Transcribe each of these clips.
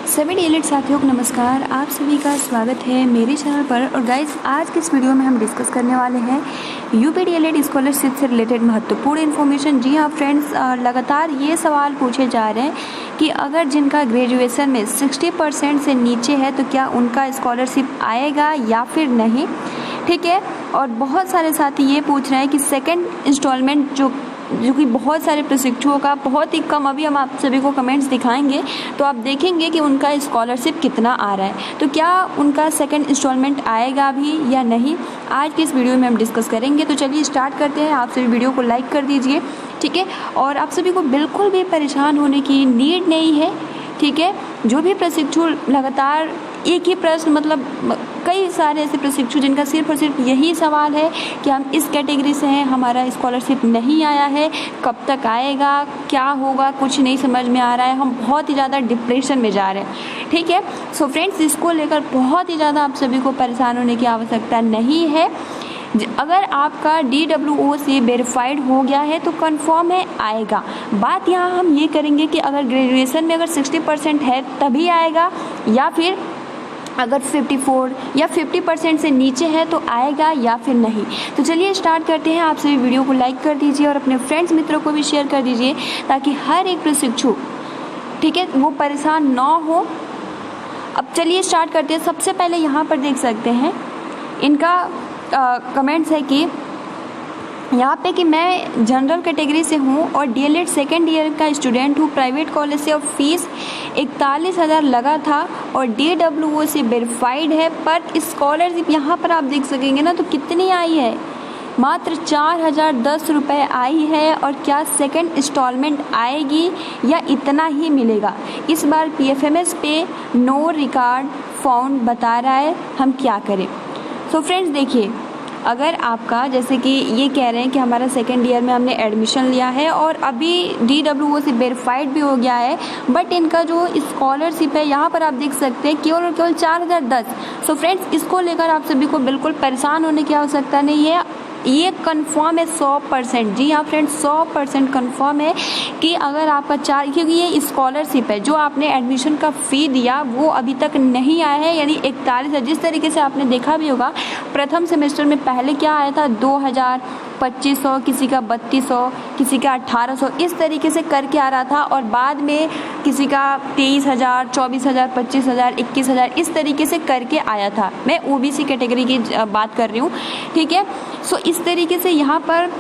सभी डीएलएड साथियों को नमस्कार। आप सभी का स्वागत है मेरे चैनल पर। और गाइस, आज के इस वीडियो में हम डिस्कस करने वाले हैं यूपी डीएलएड स्कॉलरशिप से रिलेटेड महत्वपूर्ण इन्फॉर्मेशन। जी हाँ फ्रेंड्स, लगातार ये सवाल पूछे जा रहे हैं कि अगर जिनका ग्रेजुएशन में 60% से नीचे है तो क्या उनका स्कॉलरशिप आएगा या फिर नहीं। ठीक है, और बहुत सारे साथी ये पूछ रहे हैं कि सेकेंड इंस्टॉलमेंट जो कि बहुत सारे प्रशिक्षुओं का बहुत ही कम, अभी हम आप सभी को कमेंट्स दिखाएंगे तो आप देखेंगे कि उनका स्कॉलरशिप कितना आ रहा है, तो क्या उनका सेकंड इंस्टॉलमेंट आएगा भी या नहीं, आज की इस वीडियो में हम डिस्कस करेंगे। तो चलिए स्टार्ट करते हैं। आप सभी वीडियो को लाइक कर दीजिए, ठीक है। और आप सभी को बिल्कुल भी परेशान होने की नीड नहीं है, ठीक है। जो भी प्रशिक्षु लगातार एक ही प्रश्न, मतलब कई सारे ऐसे प्रशिक्षु जिनका सिर्फ और सिर्फ यही सवाल है कि हम इस कैटेगरी से हैं, हमारा स्कॉलरशिप नहीं आया है, कब तक आएगा, क्या होगा, कुछ नहीं समझ में आ रहा है, हम बहुत ही ज़्यादा डिप्रेशन में जा रहे हैं, ठीक है। सो फ्रेंड्स, इसको लेकर बहुत ही ज़्यादा आप सभी को परेशान होने की आवश्यकता नहीं है। अगर आपका DWO से वेरीफाइड हो गया है तो कंफर्म है आएगा। बात यहाँ हम ये करेंगे कि अगर ग्रेजुएशन में अगर 60% है तभी आएगा, या फिर अगर 54 या 50% से नीचे है तो आएगा या फिर नहीं। तो चलिए स्टार्ट करते हैं। आप सभी वीडियो को लाइक कर दीजिए और अपने फ्रेंड्स मित्रों को भी शेयर कर दीजिए ताकि हर एक प्रशिक्षु, ठीक है, वो परेशान ना हो। अब चलिए स्टार्ट करते हैं। सबसे पहले यहाँ पर देख सकते हैं इनका कमेंट्स है कि यहाँ पे कि मैं जनरल कैटेगरी से हूँ और डीएलएड सेकेंड ईयर का स्टूडेंट हूँ प्राइवेट कॉलेज से, और फीस 41,000 लगा था और DWO से वेरीफाइड है, पर स्कॉलरशिप यहाँ पर आप देख सकेंगे ना तो कितनी आई है, मात्र 4,010 रुपये आई है। और क्या सेकंड इंस्टॉलमेंट आएगी या इतना ही मिलेगा। इस बार PFMS पे नो रिकॉर्ड फाउंड बता रहा है, हम क्या करें। सो फ्रेंड्स देखिए, अगर आपका जैसे कि ये कह रहे हैं कि हमारा सेकेंड ईयर में हमने एडमिशन लिया है और अभी DWO से वेरीफाइड भी हो गया है, बट इनका जो स्कॉलरशिप है यहाँ पर आप देख सकते हैं केवल और केवल 4,010। सो फ्रेंड्स, इसको लेकर आप सभी को बिल्कुल परेशान होने की आवश्यकता नहीं है। ये कंफर्म है 100%। जी हाँ फ्रेंड्स, 100% कंफर्म है कि अगर आपका क्योंकि ये स्कॉलरशिप है, जो आपने एडमिशन का फ़ी दिया वो अभी तक नहीं आया है, यानी 41,000। जिस तरीके से आपने देखा भी होगा प्रथम सेमेस्टर में पहले क्या आया था, 2,000, 2,500, किसी का 3,200, किसी का 1,800, इस तरीके से करके आ रहा था। और बाद में किसी का 23,000, 24,000, 25,000, 21,000, इस तरीके से करके आया था। मैं OBC कैटेगरी की बात कर रही हूँ, ठीक है। सो इस तरीके से यहाँ पर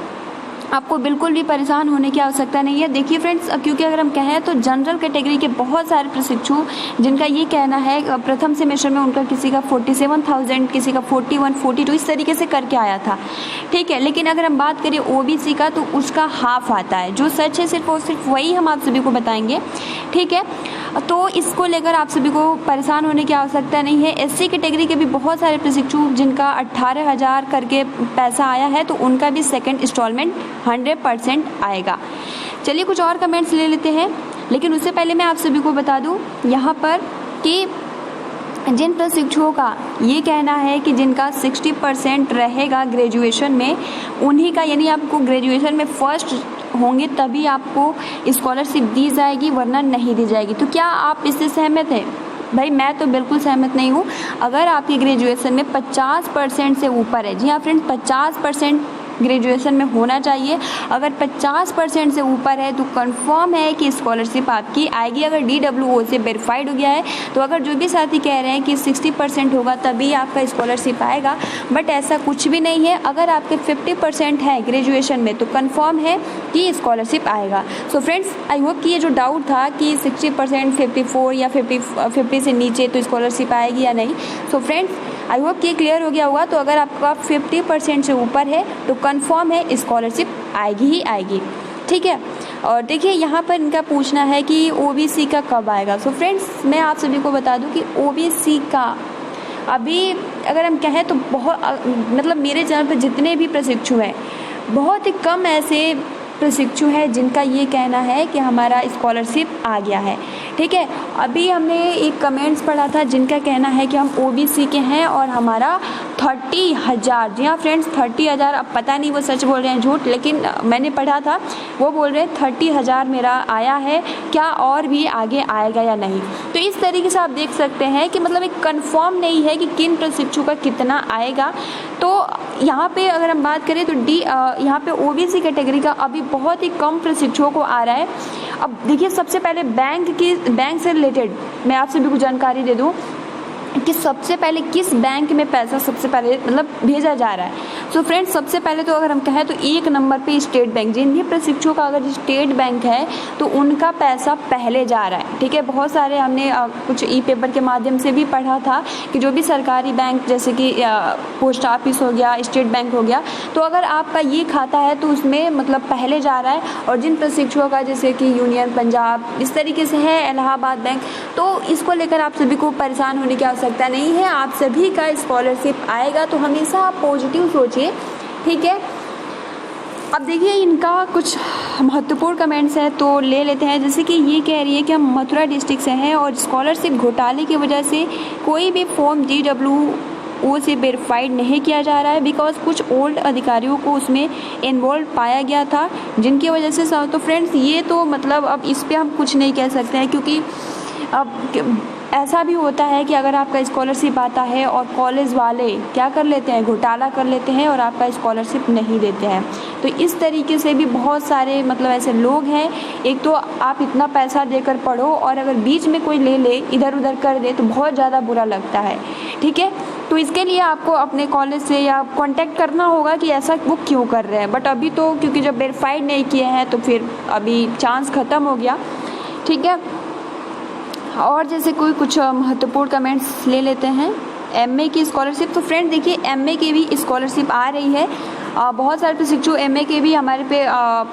आपको बिल्कुल भी परेशान होने की आवश्यकता नहीं है। देखिए फ्रेंड्स, क्योंकि अगर हम कहें तो जनरल कैटेगरी के बहुत सारे प्रशिक्षु जिनका ये कहना है प्रथम सेमेस्टर में उनका किसी का 47,000, किसी का 41, 42 इस तरीके से करके आया था, ठीक है। लेकिन अगर हम बात करें OBC का तो उसका हाफ आता है। जो सच है सिर्फ और सिर्फ वही हम आप सभी को बताएंगे, ठीक है। तो इसको लेकर आप सभी को परेशान होने की आवश्यकता नहीं है। SC कैटेगरी के भी बहुत सारे प्रशिक्षु जिनका 18,000 करके पैसा आया है तो उनका भी सेकेंड इंस्टॉलमेंट 100% आएगा। चलिए कुछ और कमेंट्स ले लेते हैं, लेकिन उससे पहले मैं आप सभी को बता दूं यहाँ पर कि जिन प्रशिक्षुओं का ये कहना है कि जिनका 60% रहेगा ग्रेजुएशन में, उन्हीं का, यानी आपको ग्रेजुएशन में फर्स्ट होंगे तभी आपको स्कॉलरशिप दी जाएगी, वरना नहीं दी जाएगी। तो क्या आप इससे सहमत हैं? भाई मैं तो बिल्कुल सहमत नहीं हूँ। अगर आपकी ग्रेजुएशन में 50% से ऊपर है, जी हाँ फ्रेंड्स, 50% ग्रेजुएशन में होना चाहिए। अगर 50% से ऊपर है तो कंफर्म है कि स्कॉलरशिप आपकी आएगी। अगर DWO से वेरीफाइड हो गया है तो अगर जो भी साथी कह रहे हैं कि 60% होगा तभी आपका स्कॉलरशिप आएगा, बट ऐसा कुछ भी नहीं है। अगर आपके 50% है ग्रेजुएशन में तो कंफर्म है कि स्कॉलरशिप आएगा। सो फ्रेंड्स, आई होप कि ये जो डाउट था कि 60%, 54 या 50 से नीचे तो स्कॉलरशिप आएगी या नहीं, सो फ्रेंड्स आई होप कि क्लियर हो गया होगा। तो अगर आपका 50% से ऊपर है तो कंफर्म है स्कॉलरशिप आएगी ही आएगी, ठीक है। और देखिए यहाँ पर इनका पूछना है कि OBC का कब आएगा। सो फ्रेंड्स, मैं आप सभी को बता दूं कि OBC का अभी अगर हम कहें तो बहुत, मतलब मेरे चैनल पर जितने भी प्रशिक्षु हैं बहुत ही कम ऐसे प्रशिक्षु हैं जिनका ये कहना है कि हमारा स्कॉलरशिप आ गया है, ठीक है। अभी हमने एक कमेंट्स पढ़ा था जिनका कहना है कि हम OBC के हैं और हमारा 30,000। जी हाँ फ्रेंड्स, 30,000। अब पता नहीं वो सच बोल रहे हैं झूठ, लेकिन मैंने पढ़ा था, वो बोल रहे हैं 30,000 मेरा आया है, क्या और भी आगे आएगा या नहीं। तो इस तरीके से आप देख सकते हैं कि मतलब एक कंफर्म नहीं है कि किन प्रशिक्षु का कितना आएगा। तो यहाँ पे अगर हम बात करें तो यहाँ पे ओबीसी कैटेगरी का अभी बहुत ही कम प्रशिक्षुओं को आ रहा है। अब देखिए, सबसे पहले बैंक से रिलेटेड मैं आपसे भी कुछ जानकारी दे दूँ कि सबसे पहले किस बैंक में पैसा सबसे पहले मतलब भेजा जा रहा है। सो फ्रेंड्स, सबसे पहले तो अगर हम कहें तो 1 नंबर पे स्टेट बैंक। जिन भी प्रशिक्षुओं का अगर स्टेट बैंक है तो उनका पैसा पहले जा रहा है। ठीक है, बहुत सारे हमने कुछ ई पेपर के माध्यम से भी पढ़ा था कि जो भी सरकारी बैंक जैसे कि पोस्ट ऑफिस हो गया, स्टेट बैंक हो गया, तो अगर आपका ये खाता है तो उसमें मतलब पहले जा रहा है। और जिन प्रशिक्षुओं का जैसे कि यूनियन पंजाब इस तरीके से है, इलाहाबाद बैंक, तो इसको लेकर आप सभी को परेशान होने की आवश्यकता नहीं है। आप सभी का स्कॉलरशिप आएगा, तो हमेशा आप पॉजिटिव सोचिए। ठीक है, अब देखिए इनका कुछ महत्वपूर्ण कमेंट्स हैं तो ले लेते हैं। जैसे कि ये कह रही है कि हम मथुरा डिस्ट्रिक्ट से हैं और स्कॉलरशिप घोटाले की वजह से कोई भी फॉर्म DWO से वेरीफाइड नहीं किया जा रहा है, बिकॉज कुछ ओल्ड अधिकारियों को उसमें इन्वॉल्व पाया गया था, जिनकी वजह से तो फ्रेंड्स ये तो मतलब अब इस पर हम कुछ नहीं कह सकते हैं, क्योंकि अब ऐसा भी होता है कि अगर आपका स्कॉलरशिप आता है और कॉलेज वाले क्या कर लेते हैं, घोटाला कर लेते हैं और आपका स्कॉलरशिप नहीं देते हैं। तो इस तरीके से भी बहुत सारे मतलब ऐसे लोग हैं। एक तो आप इतना पैसा देकर पढ़ो और अगर बीच में कोई ले ले, इधर उधर कर दे, तो बहुत ज़्यादा बुरा लगता है। ठीक है, तो इसके लिए आपको अपने कॉलेज से या कांटेक्ट करना होगा कि ऐसा वो क्यों कर रहे हैं। बट अभी तो क्योंकि जब वेरीफाइड नहीं किए हैं तो फिर अभी चांस ख़त्म हो गया। ठीक है, और जैसे कोई कुछ महत्वपूर्ण कमेंट्स ले लेते हैं। MA की स्कॉलरशिप, तो फ्रेंड देखिए MA की भी स्कॉलरशिप आ रही है। बहुत सारे प्रशिक्षु MA के भी हमारे पे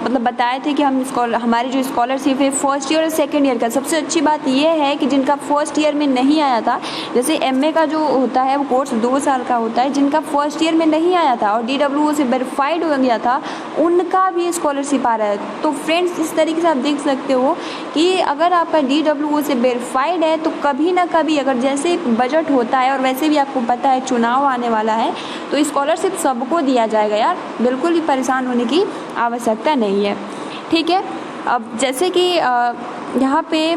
मतलब बताए थे कि हम हमारी जो स्कॉलरशिप है फर्स्ट ईयर और सेकेंड ईयर का। सबसे अच्छी बात यह है कि जिनका फर्स्ट ईयर में नहीं आया था, जैसे MA का जो होता है वो कोर्स 2 साल का होता है, जिनका फर्स्ट ईयर में नहीं आया था और DWO से वेरीफाइड हो गया था, उनका भी स्कॉलरशिप आ रहा है। तो फ्रेंड्स इस तरीके से आप देख सकते हो कि अगर आपका DWO से वेरीफाइड है तो कभी ना कभी, अगर जैसे बजट होता है और वैसे भी आपको पता है चुनाव आने वाला है, तो स्कॉलरशिप सबको दिया जाएगा यार, बिल्कुल भी परेशान होने की आवश्यकता नहीं है। ठीक है, अब जैसे कि यहाँ पे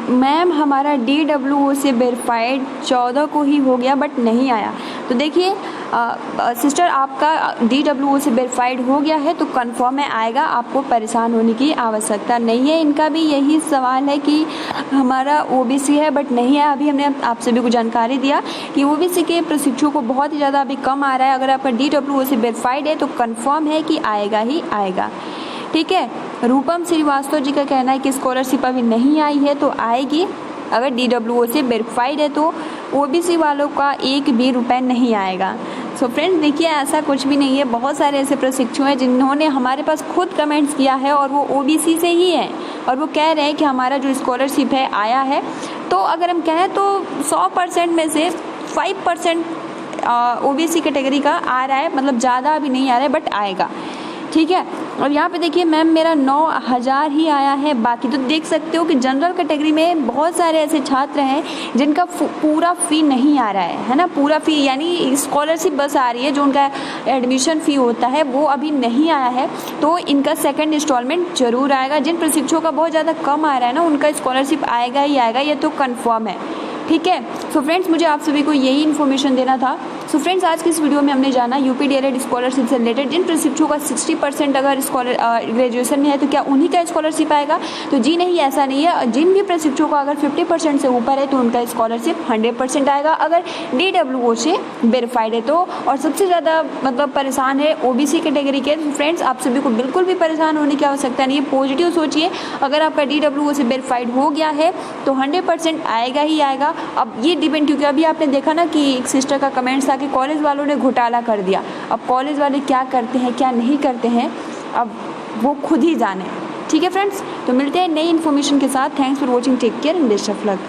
मैम हमारा DWO से वेरीफाइड 14 को ही हो गया बट नहीं आया। तो देखिए सिस्टर, आपका DWO से वेरीफाइड हो गया है तो कंफर्म है आएगा, आपको परेशान होने की आवश्यकता नहीं है। इनका भी यही सवाल है कि हमारा OBC है बट नहीं है। अभी हमने आप सभी को जानकारी दिया कि OBC के प्रशिक्षुओं को बहुत ही ज़्यादा अभी कम आ रहा है। अगर आपका DWO से वेरीफाइड है तो कंफर्म है कि आएगा ही आएगा। ठीक है, रूपम श्रीवास्तव जी का कहना है कि स्कॉलरशिप अभी नहीं आई है तो आएगी। अगर DWO से वेरीफाइड है तो OBC वालों का 1 भी रुपये नहीं आएगा। सो फ्रेंड्स देखिए, ऐसा कुछ भी नहीं है। बहुत सारे ऐसे प्रशिक्षु हैं जिन्होंने हमारे पास खुद कमेंट्स किया है और वो OBC से ही है और वो कह रहे हैं कि हमारा जो स्कॉलरशिप है आया है। तो अगर हम कहें तो 100% में से 5% OBC कैटेगरी का आ रहा है, मतलब ज़्यादा अभी नहीं आ रहा है बट आएगा। ठीक है, और यहाँ पे देखिए मैम मेरा 9,000 ही आया है। बाकी तो देख सकते हो कि जनरल कैटेगरी में बहुत सारे ऐसे छात्र हैं जिनका पूरा फ़ी नहीं आ रहा है ना, पूरा फ़ी यानी स्कॉलरशिप बस आ रही है, जो उनका एडमिशन फ़ी होता है वो अभी नहीं आया है। तो इनका सेकंड इंस्टॉलमेंट जरूर आएगा। जिन प्रशिक्षुओं का बहुत ज़्यादा कम आ रहा है ना, उनका स्कॉलरशिप आएगा ही आएगा, ये तो कन्फर्म है। ठीक है, सो फ्रेंड्स मुझे आप सभी को यही इन्फॉर्मेशन देना था। सो फ्रेंड्स आज की इस वीडियो में हमने जाना UPDLED स्कॉलरशिप से रिलेटेड जिन प्रशिक्षुओं का 60% अगर ग्रेजुएशन में है तो क्या उन्हीं का स्कॉलरशिप आएगा। तो जी नहीं, ऐसा नहीं है। जिन भी प्रशिक्षुओं का अगर 50% से ऊपर है तो उनका स्कॉलरशिप 100% आएगा, अगर DWO से वेरीफाइड है तो। और सबसे ज़्यादा मतलब परेशान है OBC कैटेगरी के। तो फ्रेंड्स आप सभी को बिल्कुल भी परेशान होने की आवश्यकता नहीं है, पॉजिटिव सोचिए। अगर आपका DWO से वेरीफाइड हो गया है तो 100% आएगा ही आएगा। अब ये डिपेंड, क्योंकि अभी आपने देखा ना कि एक सिस्टर का कमेंट्स था कि कॉलेज वालों ने घोटाला कर दिया। अब कॉलेज वाले क्या करते हैं क्या नहीं करते हैं अब वो खुद ही जाने। ठीक है फ्रेंड्स, तो मिलते हैं नई इन्फॉर्मेशन के साथ। Thanks for watching, take care and best of luck.